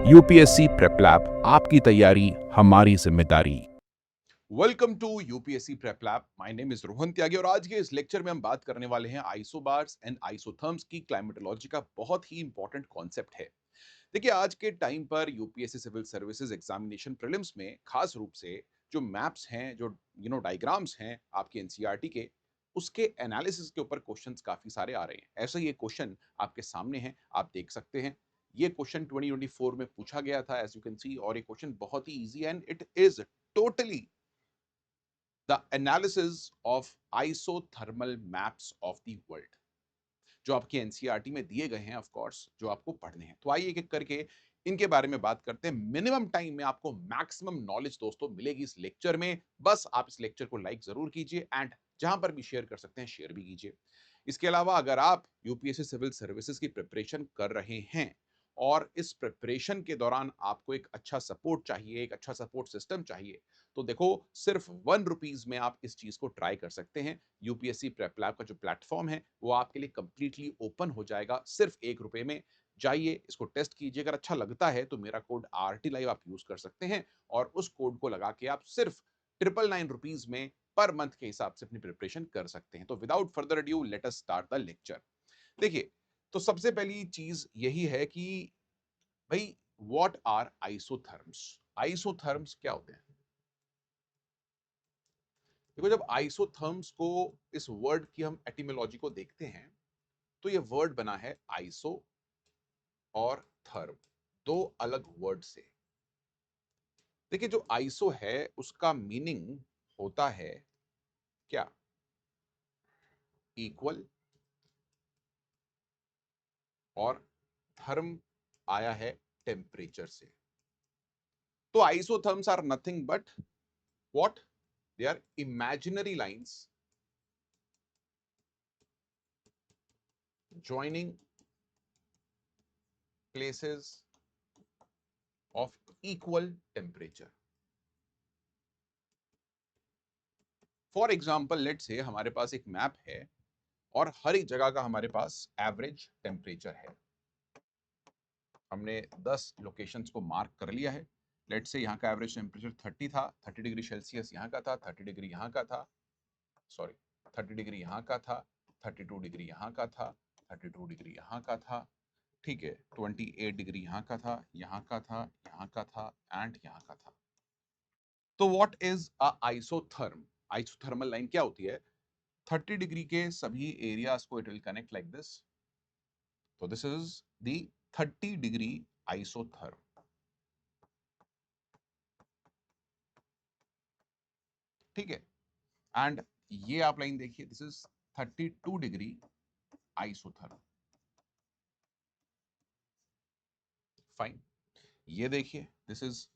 UPSC prep lab, आपकी तैयारी हमारी जिम्मेदारी। Welcome to UPSC prep lab. My name is Rohan Tyagi और आज के इस लेक्चर में हम बात करने वाले हैं आइसोबार्स एंड आइसोथर्म्स की क्लाइमेटोलॉजी का बहुत ही इंपॉर्टेंट कॉन्सेप्ट है। देखिए, आज के टाइम पर UPSC civil services examination prelims में खास रूप से जो मैप्स हैं, जो डायग्राम्स हैं आपके एनसीईआरटी के, उसके एनालिसिस के ऊपर क्वेश्चंस काफी सारे आ रहे हैं। ऐसा ही एक क्वेश्चन आपके सामने है, आप देख सकते हैं। ये क्वेश्चन 2024 में पूछा गया था एज यू कैन सी, और ये क्वेश्चन बहुत ही easy and it is totally the analysis of isothermal maps of the world, जो आपके एनसीईआरटी में दिए गए हैं, ऑफ कोर्स, जो आपको पढ़ने हैं। तो आइए एक एक करके इनके बारे में बात करते हैं। मिनिमम टाइम में आपको मैक्सिमम नॉलेज दोस्तों मिलेगी इस लेक्चर में। बस आप इस लेक्चर को लाइक जरूर कीजिए एंड जहां पर भी शेयर कर सकते हैं शेयर भी कीजिए। इसके अलावा अगर आप यूपीएससी सिविल सर्विसेज की प्रिपरेशन कर रहे हैं और इस प्रिपरेशन के दौरान आपको एक अच्छा सपोर्ट चाहिए, एक अच्छा सपोर्ट सिस्टम चाहिए, तो देखो, सिर्फ ₹1 में आप इस चीज को ट्राई कर सकते हैं। यूपीएससी प्रेप लैब का जो प्लेटफॉर्म है वो आपके लिए कंप्लीटली ओपन हो जाएगा सिर्फ ₹1 में। जाइए, इसको टेस्ट कीजिए। अगर अच्छा लगता है तो मेरा कोड आरटी लाइव आप यूज कर सकते हैं और उस कोड को लगा के आप सिर्फ ₹999 में पर मंथ के हिसाब से अपनी प्रिपरेशन कर सकते हैं। तो without further adieu let us start the lecture. देखिए, तो सबसे पहली चीज यही है कि भाई, व्हाट आर आइसोथर्म्स? आइसोथर्म्स क्या होते हैं? देखो, जब आइसोथर्म्स को, इस वर्ड की हम एटिमोलॉजी को देखते हैं, तो ये वर्ड बना है आइसो और थर्म, दो अलग वर्ड से। देखिए, जो आइसो है उसका मीनिंग होता है क्या? इक्वल। और थर्म आया है टेम्परेचर से। तो isotherms are nothing but what? They are imaginary lines joining places of equal temperature. For example, let say हमारे पास एक मैप है और हर एक जगह का हमारे पास एवरेज टेम्परेचर है। हमने 10 लोकेशंस को मार्क कर लिया है। लेट से यहाँ का एवरेज टेम्परेचर 30 था, 30 डिग्री सेल्सियस यहाँ का था, 30 डिग्री यहाँ का था, सॉरी, 30 डिग्री यहाँ का था, 32 डिग्री यहाँ का था, 32 डिग्री यहाँ का था, ठीक है, 28 डिग्री यहाँ का था, यहाँ का था, यहाँ का था एंड यहाँ का था। तो what is a isotherm? Isothermal line क्या होती है? 30 डिग्री के सभी एरियाज को it will connect like this. तो this is the 30 degree isotherm, ठीक है। एंड ये आप लाइन देखिए, this is 32 degree isotherm, fine. ये देखिए, दिस इज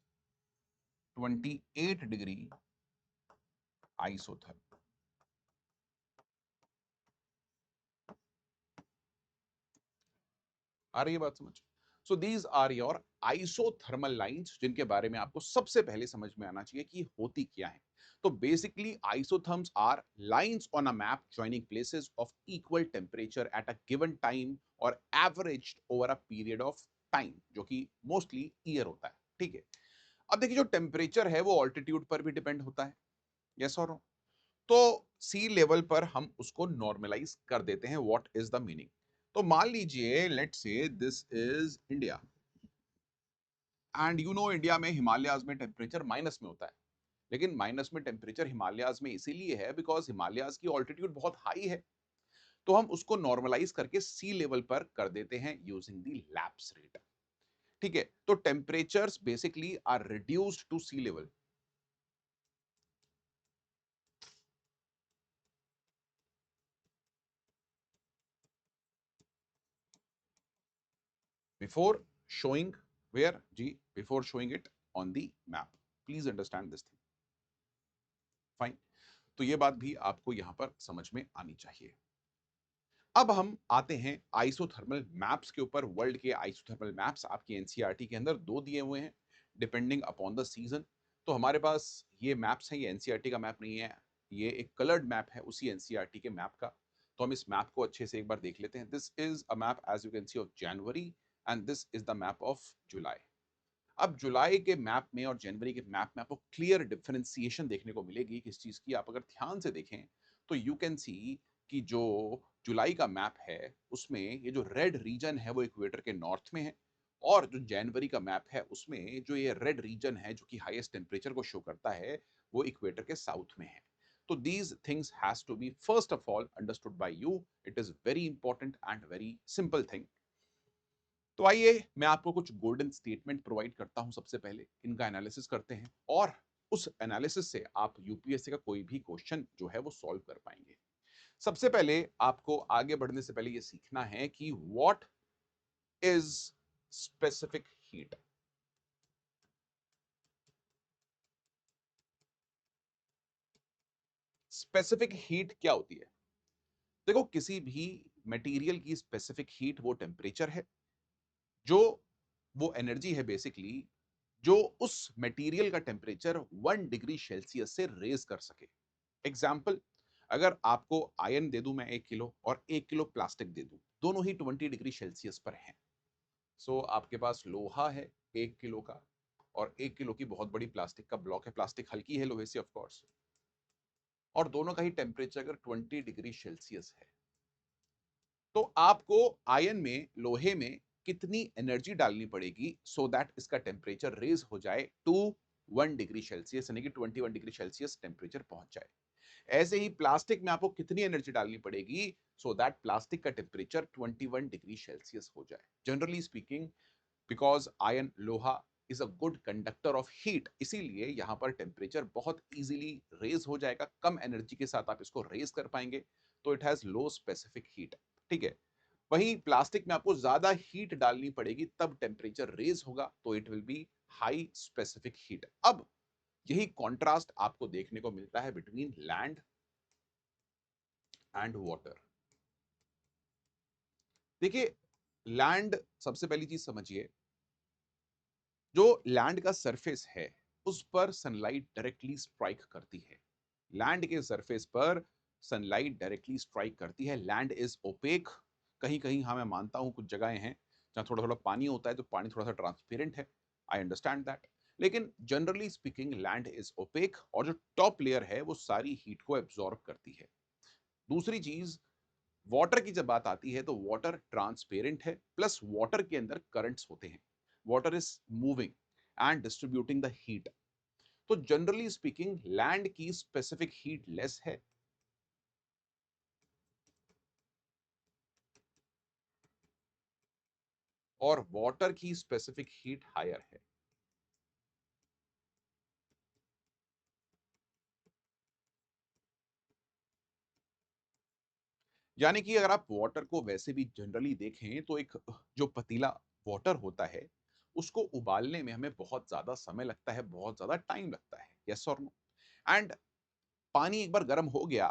28 डिग्री आइसोथर्म। आ रही है बात समझ? So these are your isothermal lines, जिनके बारे में आपको सबसे पहले समझ में आना चाहिए कि होती क्या है। तो basically isotherms are lines on a map joining places of equal temperature at a given time और averaged over a period of time, जो कि मोस्टली ईयर होता है, ठीक है। अब देखिए, जो टेम्परेचर है वो ऑल्टीट्यूड पर भी डिपेंड होता है, यस और नो? तो सी लेवल पर हम उसको नॉर्मलाइज कर देते हैं। What is the meaning? तो मान लीजिए, let's say this is India and India में हिमालयाज में टेम्परेचर माइनस में होता है। लेकिन माइनस में टेम्परेचर हिमालयाज में इसीलिए है बिकॉज हिमालयाज की ऑल्टीट्यूड बहुत हाई है। तो हम उसको नॉर्मलाइज करके सी लेवल पर कर देते हैं यूजिंग द लैप्स रेट, ठीक है। तो temperatures basically are reduced to sea level before showing, where जी, before showing it on the map. Please understand this thing. Fine. तो ये बात भी आपको यहां पर समझ में आनी चाहिए। अब हम आते हैं आइसोथर्मल मैप्स के ऊपर। वर्ल्ड के आइसोथर्मल मैप्स आपकी एनसीईआरटी के अंदर दो दिए हुए हैं, डिपेंडिंग अपॉन द सीजन। तो हमारे पास ये मैप्स हैं, ये एनसीईआरटी का मैप नहीं है, ये एक कलर्ड मैप है उसी एनसीईआरटी के मैप का। तो हम इस मैप को अच्छे से एक बार देख लेते हैं। This is a map as you can see of January and this is the map of July. अब जुलाई के मैप में और जनवरी के मैप में आपको क्लियर डिफरेंशिएशन देखने को मिलेगी किस चीज की। आप अगर ध्यान से देखें तो यू कैन सी कि जो जुलाई का मैप है उसमें ये जो रेड रीजन है वो इक्वेटर के नॉर्थ में है, और जो जनवरी का मैप है उसमें जो ये रेड रीजन है जो कि हाईएस्ट टेम्परेचर को शो करता है वो इक्वेटर के साउथ में है। तो these things has to be first of all understood by you. It is very important and very simple thing. तो आइए मैं आपको कुछ गोल्डन स्टेटमेंट प्रोवाइड करता हूं। सबसे पहले इनका एनालिसिस करते हैं और उस एनालिसिस से आप यूपीएससी का कोई भी क्वेश्चन जो है वो सॉल्व कर पाएंगे। सबसे पहले आपको आगे बढ़ने से पहले ये सीखना है कि what is specific heat. Specific heat क्या होती है? देखो, किसी भी मटेरियल की स्पेसिफिक हीट वो टेम्परेचर है, जो वो एनर्जी है बेसिकली जो उस मटेरियल का टेम्परेचर 1 डिग्री सेल्सियस से रेज कर सके। एग्जाम्पल, अगर आपको आयरन दे दूं मैं 1 किलो और 1 किलो प्लास्टिक दे दूं, दोनों ही 20 डिग्री सेल्सियस पर हैं। सो आपके पास लोहा है 1 किलो का और 1 किलो की बहुत बड़ी प्लास्टिक का ब्लॉक है। प्लास्टिक हल्की है लोहे से ऑफकोर्स, और दोनों का ही टेम्परेचर अगर 20 डिग्री सेल्सियस है, तो आपको आयन में, लोहे में कितनी एनर्जी डालनी पड़ेगी सो दैट इसका टेम्परेचर रेज हो जाए टू 1 डिग्री सेल्सियस, यानी कि 21 डिग्री सेल्सियस टेम्परेचर पहुंच जाए। ऐसे ही प्लास्टिक में आपको कितनी एनर्जी डालनी पड़ेगी सो दैट प्लास्टिक का टेम्परेचर 21 डिग्री सेल्सियस हो जाए। जनरली स्पीकिंग, बिकॉज आयन, लोहा is a good conductor of heat, इसीलिए यहां पर टेम्परेचर बहुत इजीली रेज हो जाएगा। कम एनर्जी के साथ आप इसको रेज कर पाएंगे, तो it has low specific heat. ठीक है। वहीं प्लास्टिक में आपको ज्यादा हीट डालनी पड़ेगी तब टेम्परेचर रेज होगा, तो it will be high specific heat. अब यही कॉन्ट्रास्ट आपको देखने को मिलता है बिटवीन लैंड एंड वाटर। देखिए, लैंड, सबसे पहली चीज समझिए, जो लैंड का सरफेस है उस पर सनलाइट डायरेक्टली स्ट्राइक करती है। लैंड के सरफेस पर सनलाइट डायरेक्टली स्ट्राइक करती है। Land is opaque. कहीं कहीं, हाँ मैं मानता हूं कुछ जगहें हैं जहां थोड़ा थोड़ा पानी होता है तो पानी थोड़ा सा ट्रांसपेरेंट है, आई अंडरस्टैंड दैट। लेकिन generally speaking land is opaque, और जो टॉप लेयर है वो सारी हीट को एब्जॉर्ब करती है। दूसरी चीज, वाटर की जब बात आती है तो वाटर ट्रांसपेरेंट है, प्लस वाटर के अंदर करंट्स होते हैं। Water is moving and distributing the heat. तो जनरली स्पीकिंग लैंड की स्पेसिफिक हीट लेस है, और वाटर की स्पेसिफिक हीट हायर है। यानी कि अगर आप वाटर को वैसे भी जनरली देखें तो एक जो पतीला वाटर होता है उसको उबालने में हमें बहुत ज्यादा समय लगता है, बहुत ज्यादा टाइम लगता है। यस और नो? एंड पानी एक बार गर्म हो गया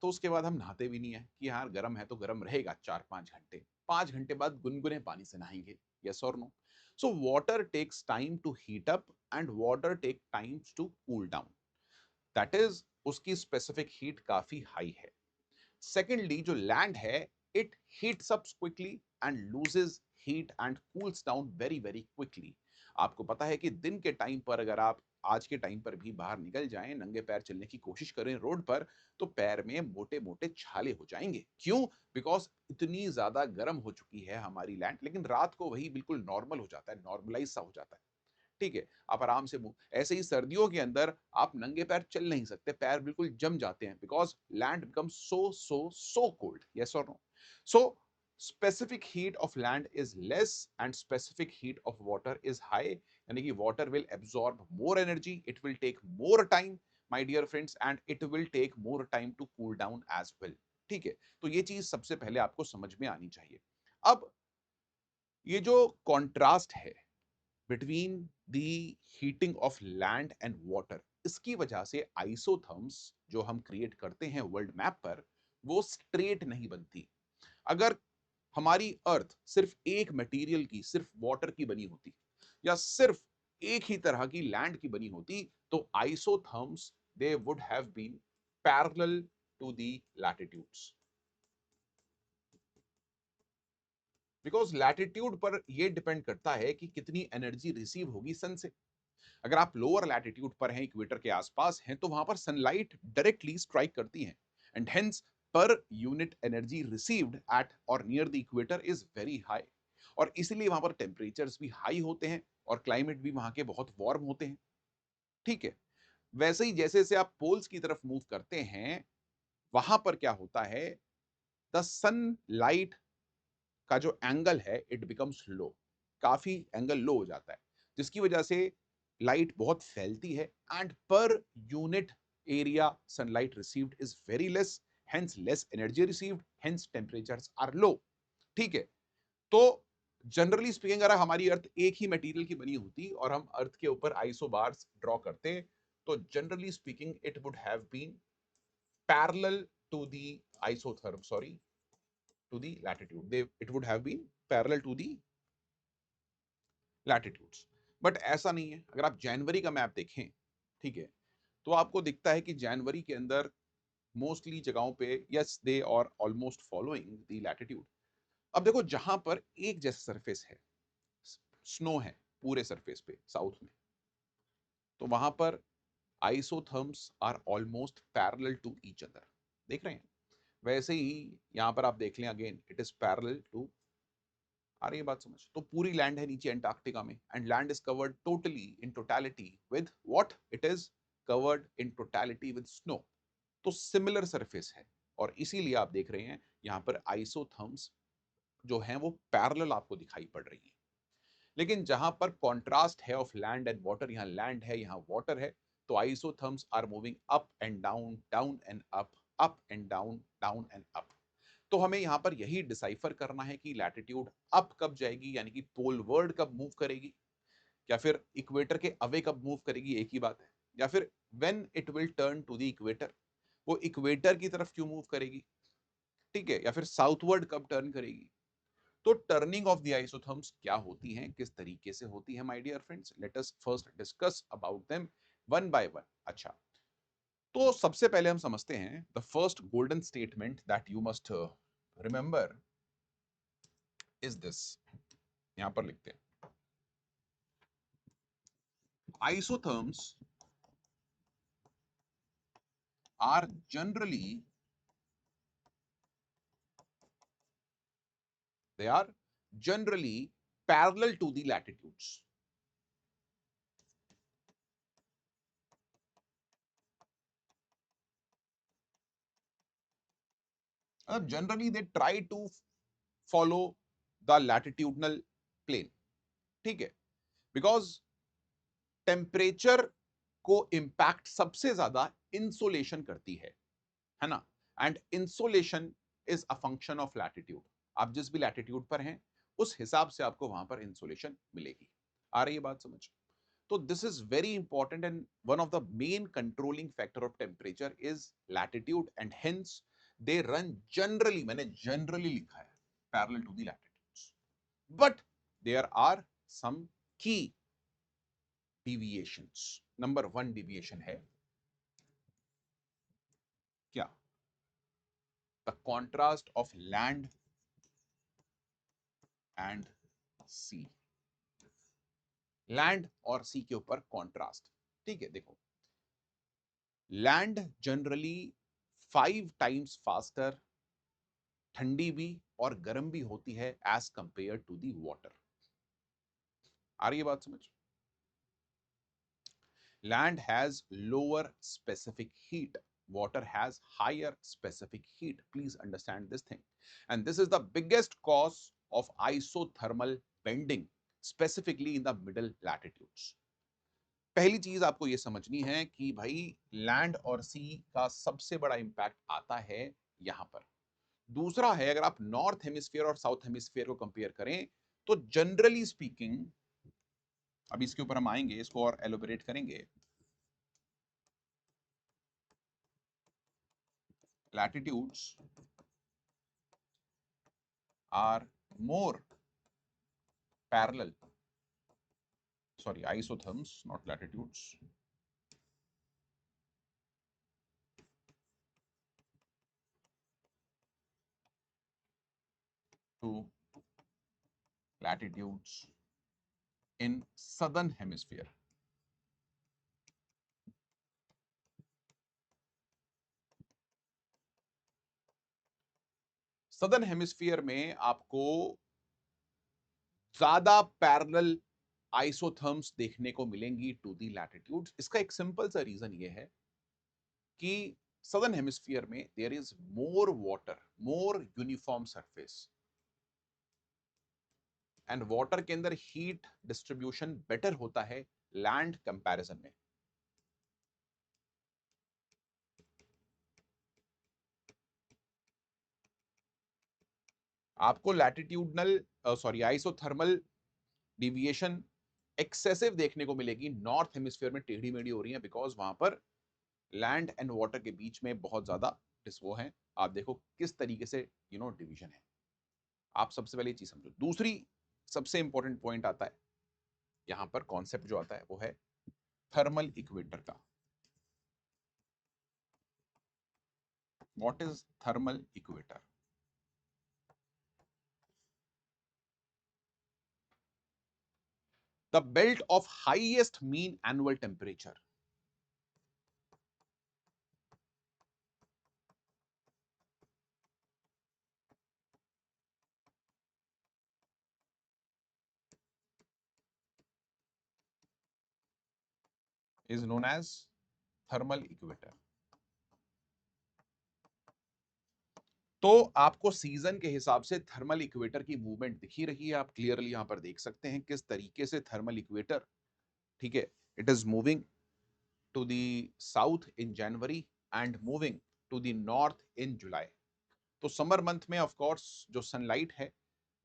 तो उसके बाद हम नहाते भी नहीं है कि यार गर्म है तो गर्म रहेगा 4-5 घंटे, 5 घंटे बाद गुनगुने पानी से नहाएंगे। यस और no? So water takes time to heat up and water take time to cool down. That is, उसकी स्पेसिफिक हीट काफी हाई है। सेकेंडली, जो लैंड है, it heats up quickly and loses heat and cools down very very quickly. आपको पता है कि दिन के टाइम पर अगर आप आज के टाइम पर भी बाहर निकल जाएं, नंगे पैर चलने की कोशिश करें रोड पर, तो पैर में मोटे मोटे छाले हो जाएंगे। क्यों? बिकॉज इतनी ज्यादा गर्म हो चुकी है हमारी लैंड। लेकिन रात को वही बिल्कुल नॉर्मल हो जाता है, नॉर्मलाइज सा हो जाता है। ठीक है, आप आराम से मूव। ऐसे ही सर्दियों के अंदर आप नंगे पैर चल नहीं सकते, पैर बिल्कुल जम जाते हैं, because land become so cold. Yes और no? So specific heat of land is less and specific heat of water is high, यानी कि water will absorb more energy, it will take more time, my dear friends, and it will take more time to cool down as well। ठीक है, तो ये चीज सबसे पहले आपको समझ में आनी चाहिए। अब ये जो कॉन्ट्रास्ट है between the heating of land and water, इसकी वजह से आइसोथर्म्स जो हम क्रिएट करते हैं वर्ल्ड मैप पर, वो स्ट्रेट नहीं बनती। अगर हमारी अर्थ सिर्फ एक मटेरियल की, सिर्फ वाटर की बनी होती, या सिर्फ एक ही तरह की लैंड की बनी होती, तो isotherms they would have been parallel to the latitudes. Because latitude पर यह डिपेंड करता है कि कितनी एनर्जी रिसीव होगी सन से। अगर आप लोअर लैटिट्यूड पर हैं, इक्वेटर के आसपास हैं, तो वहां पर सनलाइट डायरेक्टली स्ट्राइक करती है and hence per unit energy received at और near the equator is very high, और इसीलिए वहां पर टेम्परेचर्स भी हाई होते हैं और क्लाइमेट भी वहां के बहुत वार्म होते हैं। ठीक है, वैसे ही जैसे जैसे आप पोल्स की तरफ मूव करते हैं, वहां पर क्या होता है, द सन लाइट का जो एंगल है इट बिकम्स लो, काफी एंगल लो हो जाता है, जिसकी वजह से लाइट बहुत फैलती है and per unit area sunlight received is very less, hence less energy received, hence temperatures are low. ठीक है, तो जनरली स्पीकिंग अगर हमारी अर्थ एक ही मटेरियल की बनी होती और हम अर्थ के ऊपर आइसोबार्स ड्रॉ करते, तो generally speaking it would have been parallel to the isotherm, sorry, to the latitude, it would have been parallel to the latitudes, but ऐसा नहीं है। अगर आप जनवरी का मैप देखें, ठीक है, तो आपको दिखता है कि जनवरी के अंदर मोस्टली जगहों पे यस दे और ऑलमोस्ट फॉलोइंग द लैटिट्यूड। अब देखो, जहां पर एक जैसा सरफेस है, स्नो है पूरे सरफेस पे साउथ में, तो वहां पर isotherms are almost parallel to each other, देख रहे हैं। वैसे ही यहां पर आप देख लें, again it is parallel to, आ रही है बात समझ? तो पूरी लैंड है नीचे अंटार्कटिका में and land is covered totally in totality with what, it is covered in totality with snow. तो सिमिलर सरफेस है और इसीलिए आप देख रहे हैं यहां पर आइसोथर्म्स जो हैं वो पैरेलल आपको दिखाई पड़ रही है। लेकिन जहां पर कॉन्ट्रास्ट है ऑफ लैंड एंड वाटर, यहाँ लैंड है यहाँ वाटर है, तो isotherms are moving up and down, down and up and down, down and up. तो हमें यहां पर यही डिसाइफर करना है कि लैटिट्यूड अप कब जाएगी, यानी कि पोलवर्ड कब मूव करेगी, या फिर इक्वेटर के अवे कब मूव करेगी, एक ही बात है, या फिर when it will turn to the equator, वो इक्वेटर की तरफ क्यों मूव करेगी, ठीक है, या फिर साउथवर्ड कब टर्न करेगी। तो टर्निंग ऑफ द आइसोथर्म्स क्या होती हैं, किस तरीके से होती है, my dear friends, let us first discuss about them one by one. अच्छा, तो सबसे पहले हम समझते हैं the first golden statement that you must remember is this. यहां पर लिखते हैं, isotherms are generally, they are generally parallel to the latitudes. Generally they try to follow the latitudinal plane, ठीक है, बिकॉज टेम्परेचर को इंपैक्ट सबसे ज्यादा insolation करती है ना, and insolation is a function of latitude. आप जिस भी लैटिट्यूड पर हैं उस हिसाब से आपको वहां पर इंसोलेशन मिलेगी। आ रही है बात समझ? तो this is very important and one of the main controlling factor of temperature is latitude and hence they run generally, मैंने जनरली लिखा है, parallel to the latitudes, but there are some key deviations. Number one deviation है क्या, the contrast of land and sea, land और sea के ऊपर contrast. ठीक है, देखो, लैंड जनरली 5 टाइम्स फास्टर, ठंडी भी और गर्म भी होती है as compare to the water. आ रही है बात समझ? Land has lower specific heat, water has higher specific heat, please understand this thing, and this is the biggest cause of isothermal bending specifically in the middle latitudes। पहली चीज आपको यह समझनी है कि भाई लैंड और सी का सबसे बड़ा इंपैक्ट आता है यहां पर। दूसरा है, अगर आप नॉर्थ हेमिस्फीयर और साउथ हेमिस्फीयर को कंपेयर करें, तो जनरली स्पीकिंग, अब इसके ऊपर हम आएंगे, इसको और एलोबरेट करेंगे, latitudes are more parallel, sorry, isotherms, not latitudes, to latitudes in southern hemisphere. Southern hemisphere में आपको ज्यादा पैरेलल आइसोथर्म्स देखने को मिलेंगी टू दी लैटिट्यूड्स। इसका एक सिंपल सा रीजन ये है कि सदर्न हेमिस्फीयर में there is more water, more uniform surface, and water के अंदर हीट डिस्ट्रीब्यूशन बेटर होता है लैंड कंपैरिजन में। आपको लैटिट्यूडनल आइसोथर्मल डिविएशन एक्सेसिव देखने को मिलेगी नॉर्थ हेमिस्फीयर में, टेढ़ी मेढ़ी हो रही है, बिकॉज वहां पर लैंड एंड वाटर के बीच में बहुत ज्यादा वो है। आप देखो किस तरीके से डिवीजन है। आप सबसे पहले ये चीज समझो। दूसरी सबसे इंपॉर्टेंट पॉइंट आता है यहां पर, कॉन्सेप्ट जो आता है वो है थर्मल इक्वेटर का। What is thermal equator? The belt of highest mean annual temperature is known as thermal equator. तो आपको सीजन के हिसाब से थर्मल इक्वेटर की मूवमेंट दिख ही रही है, आप क्लियरली यहां पर देख सकते हैं किस तरीके से थर्मल इक्वेटर, ठीक है, it is moving to the south in January and moving to the north in July. तो समर मंथ में ऑफ कोर्स जो सनलाइट है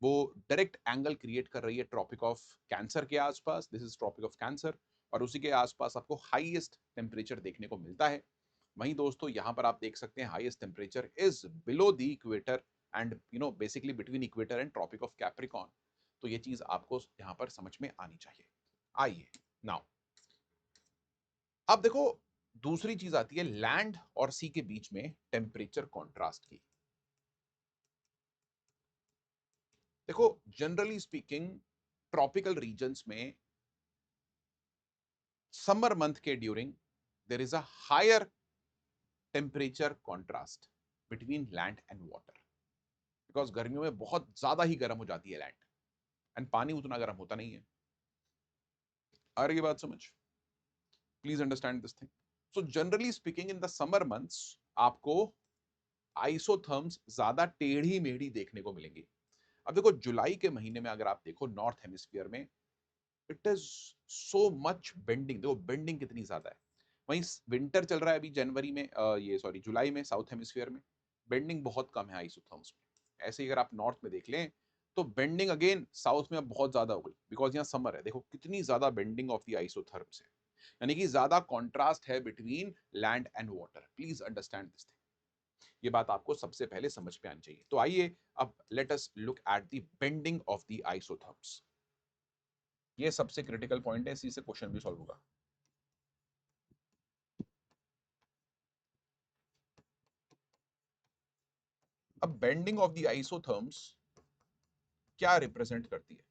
वो डायरेक्ट एंगल क्रिएट कर रही है ट्रॉपिक ऑफ कैंसर के आसपास, this is tropic of cancer, और उसी के आसपास आपको हाईएस्ट टेम्परेचर देखने को मिलता है। वहीं दोस्तों यहां पर आप देख सकते हैं highest temperature is below the equator and basically between equator and tropic of capricorn. तो ये चीज आपको यहां पर समझ में आनी चाहिए। आइए नाउ अब देखो, दूसरी चीज आती है लैंड और सी के बीच में टेम्परेचर कॉन्ट्रास्ट की। देखो जनरली स्पीकिंग ट्रॉपिकल रीजन्स में समर मंथ के during there is a higher temperature contrast between land and water, because गर्मियों में बहुत ज्यादा ही गर्म हो जाती है लैंड एंड पानी उतना गर्म होता नहीं है। आ रही है बात समझ? Please understand this thing. So generally speaking in the summer months आपको आइसोथर्म्स ज्यादा टेढ़ी मेढ़ी देखने को मिलेंगी। अब देखो जुलाई के महीने में अगर आप देखो नॉर्थ हेमिस्फीयर में it is so much bending, देखो बेंडिंग कितनी ज्यादा है। वहीं विंटर चल रहा है अभी जनवरी में, जुलाई में साउथ हेमिस्फीयर में बेंडिंग बहुत कम है आइसोथर्म्स में। ऐसे ही अगर आप नॉर्थ में देख लें तो बेंडिंग अगेन साउथ में अब बहुत ज्यादा हो गई, बिकॉज यहाँ समर है। देखो कितनी ज्यादा बेंडिंग ऑफ द आइसोथर्म्स है, यानी कि ज्यादा कॉन्ट्रास्ट है between land and water. Please understand this thing, ये बात आपको सबसे पहले समझ में आनी चाहिए। तो आइए अब let us look at the bending of the isotherms. ये सबसे क्रिटिकल पॉइंट है, इसी से क्वेश्चन भी सॉल्व होगा। अब बेंडिंग ऑफ द आइसोथर्म्स क्या रिप्रेजेंट करती है?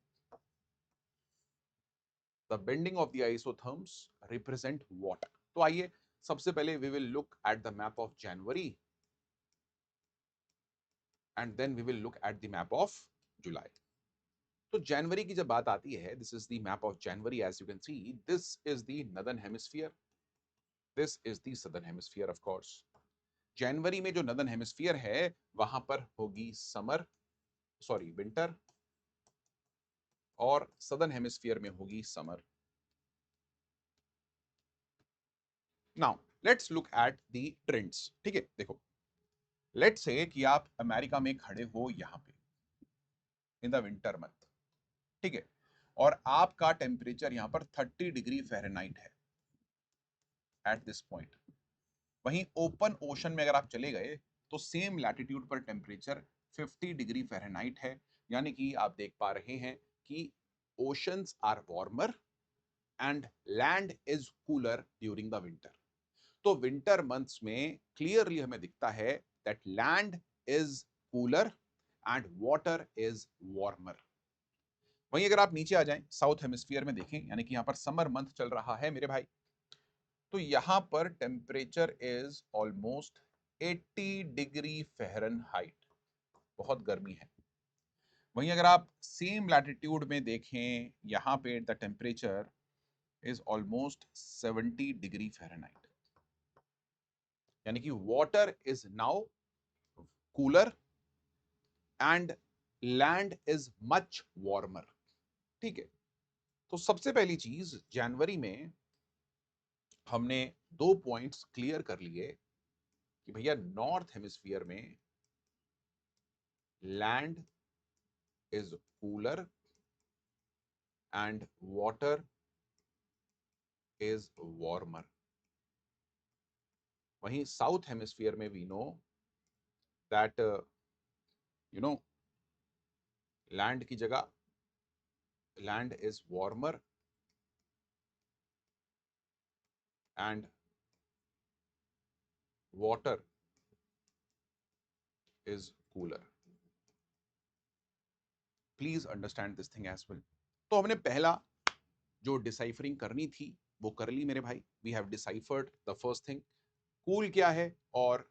The bending of the isotherms represent what? तो आइए सबसे पहले we will look at the map of January and then we will look at the map of July. तो जनवरी की जब बात आती है, this is the map of January, as you can see this is the northern hemisphere, this is the southern hemisphere. Of course जनवरी में जो northern hemisphere है वहां पर होगी विंटर, और सदर्न हेमिस्फीयर में होगी summer. Now let's look at the trends. ठीक है, देखो लेट्स से कि आप अमेरिका में खड़े हो यहां पे इन द विंटर मंथ, ठीक है, और आपका टेम्परेचर यहां पर 30 डिग्री फ़ारेनहाइट है एट दिस पॉइंट। वहीं ओपन ओशन में अगर आप चले गए तो सेम लैटिट्यूड पर टेम्परेचर 50 डिग्री फ़ारेनहाइट है, यानी कि आप देख पा रहे हैं कि oceans are warmer and land is cooler during the winter. तो विंटर मंथ्स में क्लियरली हमें दिखता है that land is cooler and water is warmer. वहीं अगर आप नीचे आ जाएं साउथ हेमिस्फीयर में देखें, यानी कि यहाँ पर समर मंथ चल रहा है मेरे भाई, तो यहाँ पर temperature is almost 80 degree Fahrenheit, बहुत गर्मी है। वहीं अगर आप सेम लैटिट्यूड में देखें, यहाँ पे the temperature is almost 70 degree Fahrenheit, यानी कि water is now cooler and land is much warmer. ठीक है, तो सबसे पहली चीज जनवरी में हमने दो पॉइंट्स क्लियर कर लिए कि भैया नॉर्थ हेमिस्फीयर में land is cooler and water is warmer. वहीं साउथ हेमिस्फीयर में we know that you know land की जगह land is warmer and water is cooler. Please understand this thing as well. तो हमने पहला जो डिसाइफरिंग करनी थी वो कर ली मेरे भाई। We have deciphered the first thing, cool क्या है और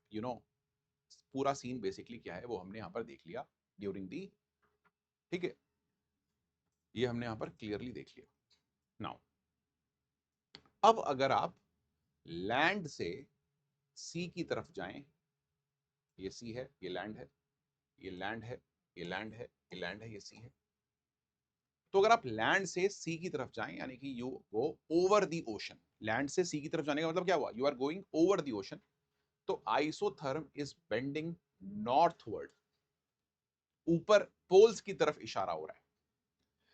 पूरा सीन बेसिकली क्या है वो हमने यहाँ पर देख लिया ड्यूरिंग दी। ठीक है, ये हमने यहाँ पर क्लियरली देख लिया। नाउ अब अगर आप लैंड से सी की तरफ जाएं, ये सी है, ये लैंड है, ये लैंड है, ये लैंड है, ये लैंड है, ये सी है। तो अगर आप लैंड से सी की तरफ जाएं, यानी कि you go over the ocean. Land से सी की तरफ जाने का मतलब क्या हुआ? You are going over the ocean. तो आइसोथर्म इज बेंडिंग नॉर्थवर्ड, ऊपर पोल्स की तरफ इशारा हो रहा है,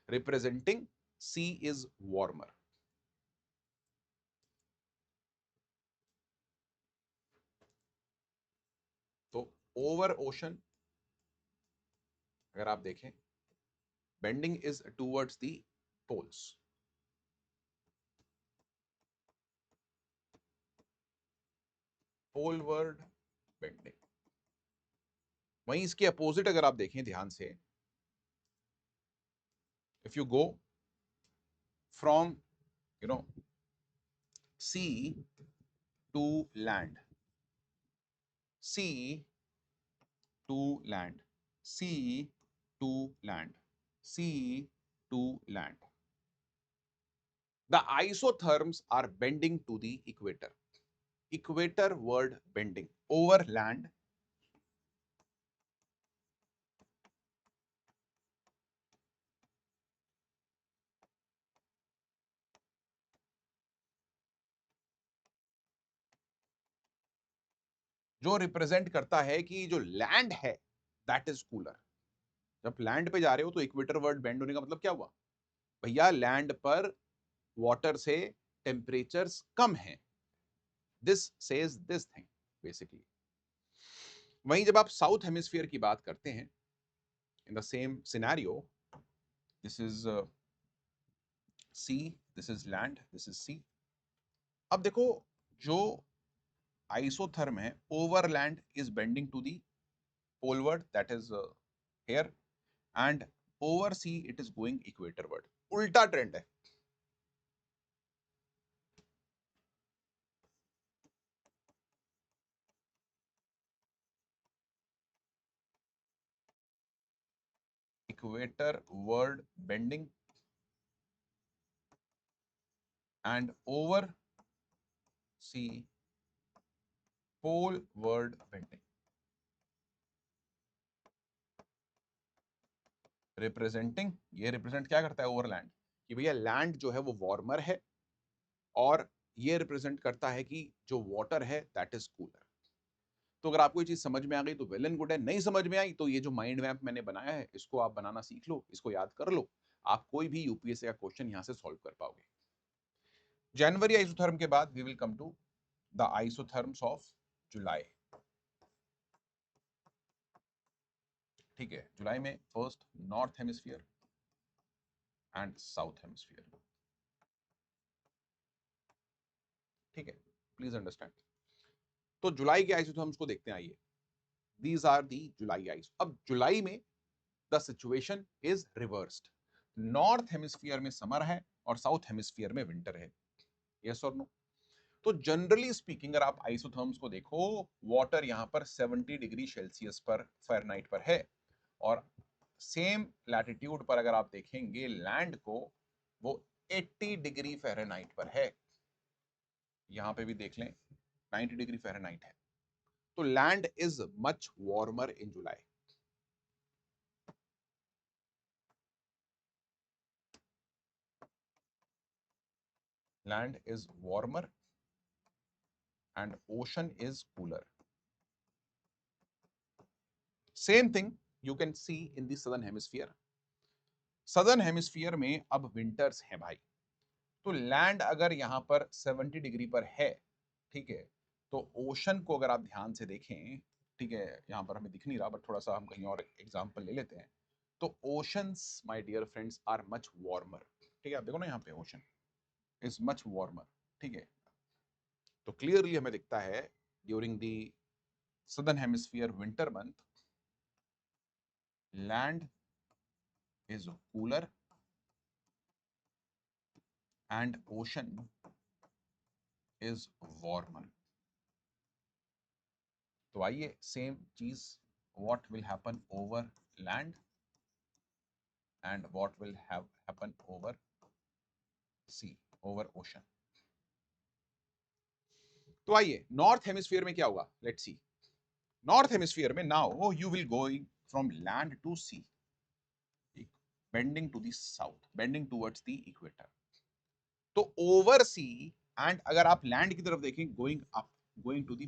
रिप्रेजेंटिंग सी इज वार्मर। तो ओवर ओशन अगर आप देखें, bending is towards the poles. Poleward bending. वहीं इसके अपोजिट अगर आप देखें ध्यान से, if you go from sea to land, sea to land, sea to land, sea to land, the isotherms are bending to the equator. Equator word bending over land, जो represent करता है कि जो लैंड है दैट इज कूलर। जब land पे जा रहे हो तो इक्वेटर वर्ड बेंड होने का मतलब क्या हुआ? भैया लैंड पर वाटर से टेम्परेचर्स कम है। This says this thing basically. वहीं जब आप साउथ हेमिस्फीयर की बात करते हैं, in the same scenario, this is sea, this is land, this is sea. अब देखो, जो आइसोथर्म है overland is bending to the poleward, that is here, and over sea it is going equatorward. उल्टा trend है। Equatorward bending and over sea poleward bending, representing, ये represent क्या करता है ओवरलैंड, कि भैया लैंड जो है वो वार्मर है, और ये रिप्रेजेंट करता है कि जो वाटर है दैट इज कूलर। तो अगर आपको ये चीज समझ में आ गई तो वेल एंड गुड है, नहीं समझ में आई तो ये जो माइंड मैप मैंने बनाया है इसको आप बनाना सीख लो, इसको याद कर लो, आप कोई भी यूपीएससी का क्वेश्चन यहां से सॉल्व कर पाओगे। जनवरी आइसोथर्म के बाद we will come to the isotherms of July. ठीक है, जुलाई में first north hemisphere and south hemisphere. ठीक है, प्लीज अंडरस्टैंड। तो जुलाई के आइसोथर्म्स को देखते हैं, आइए। These are the July ice. अब जुलाई में the situation is reversed. North hemisphere में समर है और साउथ हेमिस्फीयर में विंटर है। यस और नो? तो जनरली स्पीकिंग अगर आप आइसोथर्म्स को देखो, वाटर यहाँ पर 70 डिग्री सेल्सियस पर फ़ारेनहाइट पर है, और सेम लैटिट्यूड पर अगर आप देखेंगे लैंड को, वो 80 डिग्री फ़ारेनहाइट पर है। यहाँ पे भी देख लें 90 डिग्री फ़ारेनहाइट है। तो land is much warmer in July. Land is warmer and ocean is cooler. Same thing you can see in the southern hemisphere. Southern hemisphere में अब winters हैं भाई। तो लैंड अगर यहाँ पर 70 डिग्री पर है, ठीक है, तो ओशन को अगर आप ध्यान से देखें, ठीक है, यहाँ पर हमें दिख नहीं रहा, बट थोड़ा सा हम कहीं और एग्जांपल ले लेते हैं। तो oceans my dear friends are much warmer. ठीक है, आप देखो ना यहाँ पे ओशन इज मच वार्मर। ठीक है, तो क्लियरली हमें दिखता है during the southern hemisphere winter month, land is cooler and ocean is warmer. तो आइए सेम चीज, what will happen over land and what will have happen over sea, over ocean. तो आइए नॉर्थ हेमिस्फीयर में क्या होगा, लेट्स सी। नॉर्थ हेमिस्फीयर में now you will going from land to sea, bending to the south, bending towards the equator. तो over sea, and अगर आप land की तरफ देखें going up, going to the,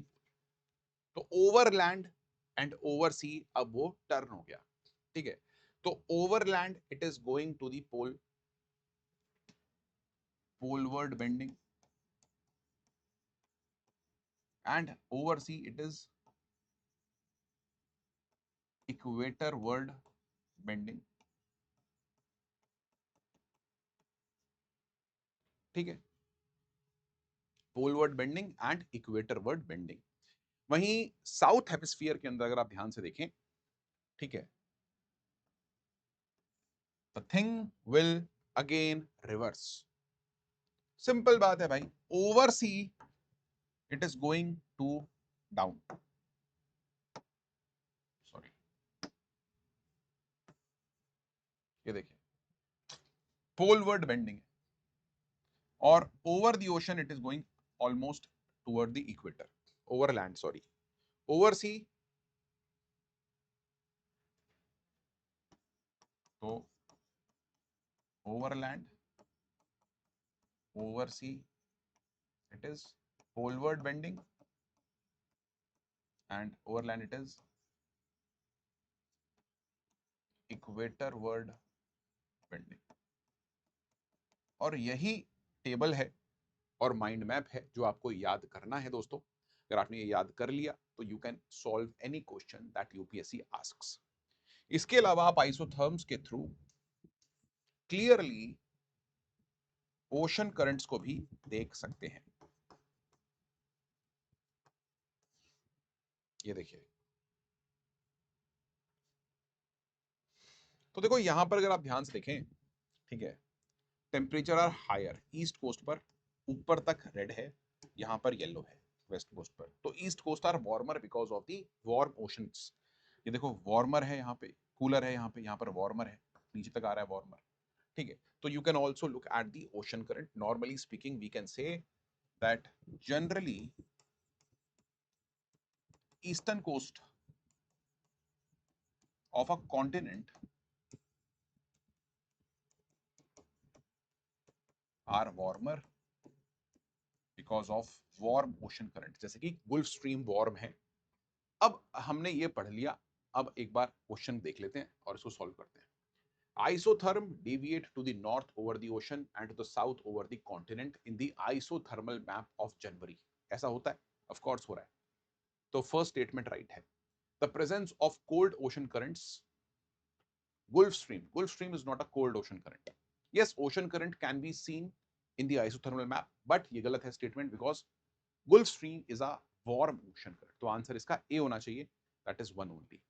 तो ओवरलैंड एंड ओवर सी अब वो टर्न हो गया। ठीक है, तो overland it is going to the pole, poleward bending, and over sea it is equatorward bending. ठीक है, poleward bending and equatorward bending. वहीं साउथ हेमिस्फीयर के अंदर अगर आप ध्यान से देखें, ठीक है, the thing will again reverse. Simple बात है भाई, over sea it is going to down, sorry, ये देखिए पोलवर्ड बेंडिंग है, और over the ocean it is going almost toward the equator, over land sorry, over sea, तो over land, over sea it is poleward bending, and over land it is equatorward bending. और यही table है और mind map है जो आपको याद करना है दोस्तों। अगर आपने ये याद कर लिया तो you can solve any question that UPSC asks. इसके अलावा आप आइसोथर्म्स के थ्रू क्लियरली ओशन करंट्स को भी देख सकते हैं। ये देखिए, तो देखो यहां पर अगर आप ध्यान से देखें, ठीक है, temperature are higher east coast पर, ऊपर तक रेड है, यहां पर येलो है वेस्ट कोस्ट पर। तो east coast are warmer because of the warm oceans. ये देखो वार्मर है यहाँ पे, कूलर है यहाँ पे, यहाँ पर वार्मर है, नीचे तक आ रहा है वार्मर। ठीक है, तो you can also look at the ocean current. Normally speaking we can say that generally eastern coast of a continent are warmer because of warm ocean current। जैसे कि गुल्फ स्ट्रीम वार्म है। अब हमने ये पढ़ लिया, अब एक बार क्वेश्चन देख लेते हैं और इसको सॉल्व करते हैं। Isotherm deviate to the north over the ocean and to the south over the continent in the isothermal map of January। ऐसा होता है, ऑफ कोर्स हो रहा है। तो फर्स्ट स्टेटमेंट राइट है। The presence of cold ocean currents, Gulf Stream is not a cold ocean current. Yes, ocean current can be seen in the isothermal map, but ये गलत है statement because Gulf Stream is a warm ocean current। तो answer इसका A होना चाहिए, that is 1 only।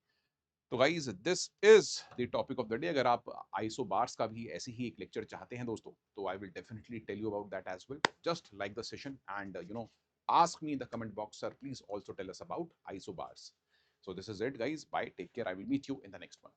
तो guys this is the topic of the day. अगर आप आइसो बार्स का भी ऐसे ही एक लेक्चर चाहते हैं दोस्तों, तो I will definitely tell you about that as well. Just like the session and ask me in the comment box, sir, please also tell us about iso bars. So this is it guys, bye, take care, I will meet you in the next one.